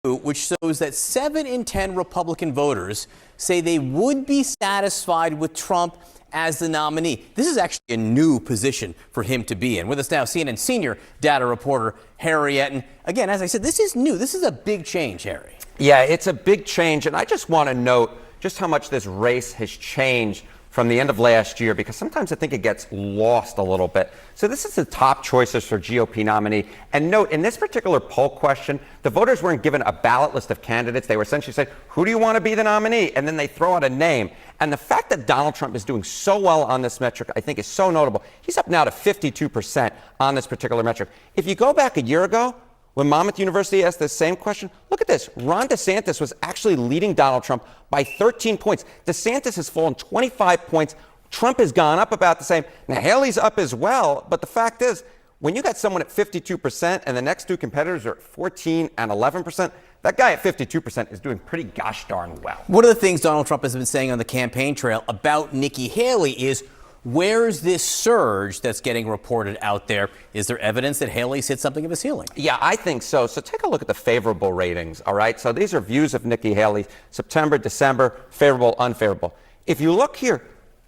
which shows that 7 in 10 Republican voters say they would be satisfied with Trump as the nominee. This is actually a new position for him to be in. With us now, CNN senior data reporter Harry Enten. Again, as I said, this is new. This is a big change, Harry. Yeah, it's a big change, and I just want to note just how much this race has changed from the end of last year, because sometimes I think it gets lost a little bit. So this is the top choices for GOP nominee. And note, in this particular poll question, the voters weren't given a ballot list of candidates. They were essentially saying, who do you want to be the nominee? And then they throw out a name. And the fact that Donald Trump is doing so well on this metric, I think, is so notable. He's up now to 52% on this particular metric. If you go back a year ago, when Monmouth University asked the same question, look at this. Ron DeSantis was actually leading Donald Trump by 13 points. DeSantis has fallen 25 points. Trump has gone up about the same. Now, Haley's up as well. But the fact is, when you got someone at 52% and the next two competitors are at 14 and 11%, that guy at 52% is doing pretty gosh darn well. One of the things Donald Trump has been saying on the campaign trail about Nikki Haley is, where's this surge that's getting reported out there? Is there evidence that Haley's hit something of a ceiling? Yeah, I think so. So take a look at the favorable ratings, all right? So these are views of Nikki Haley, September, December, favorable, unfavorable. If you look here,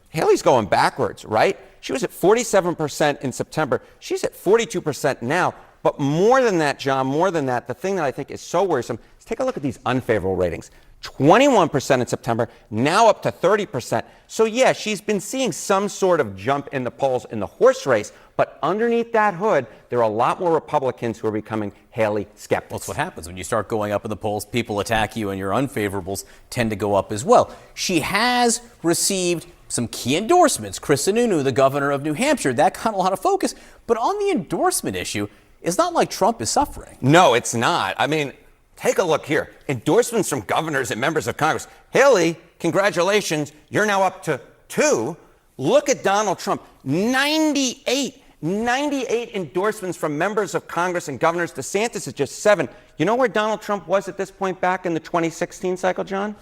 Haley's going backwards, right? She was at 47% in September. She's at 42% now. But more than that, John, more than that, the thing that I think is so worrisome is take a look at these unfavorable ratings. 21% in September, now up to 30%. So yeah, she's been seeing some sort of jump in the polls in the horse race, but underneath that hood, there are a lot more Republicans who are becoming Haley skeptics. Well, that's what happens when you start going up in the polls. People attack you and your unfavorables tend to go up as well. She has received some key endorsements. Chris Sununu, the governor of New Hampshire, that got a lot of focus. But on the endorsement issue, it's not like Trump is suffering. No, it's not. I mean, take a look here. Endorsements from governors and members of Congress. Haley, congratulations. You're now up to 2. Look at Donald Trump. 98 endorsements from members of Congress and governors. DeSantis is just 7. You know where Donald Trump was at this point back in the 2016 cycle, John?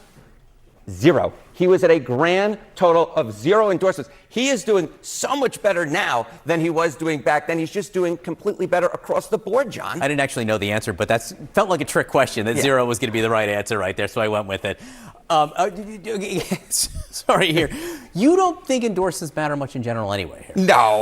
0. He was at a grand total of 0 endorsements. He is doing so much better now than he was doing back then. He's just doing completely better across the board, John. I didn't actually know the answer, but that felt like a trick question. That 0 was going to be the right answer right there, so I went with it. Sorry here. You don't think endorsements matter much in general anyway here? No,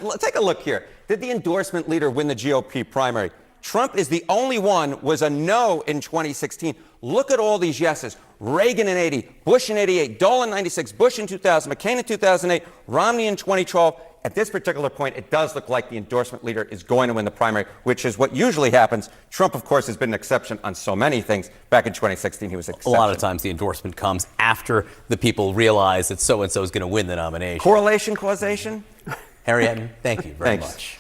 let's take a look here. Did the endorsement leader win the GOP primary? Trump is the only one, was a no in 2016. Look at all these yeses. Reagan in 80, Bush in 88, Dole in 96, Bush in 2000, McCain in 2008, Romney in 2012. At this particular point, it does look like the endorsement leader is going to win the primary, which is what usually happens. Trump, of course, has been an exception on so many things. Back in 2016, he was an exception. A lot of times the endorsement comes after the people realize that so-and-so is going to win the nomination. Correlation, causation? Harry Enten, thank you very much.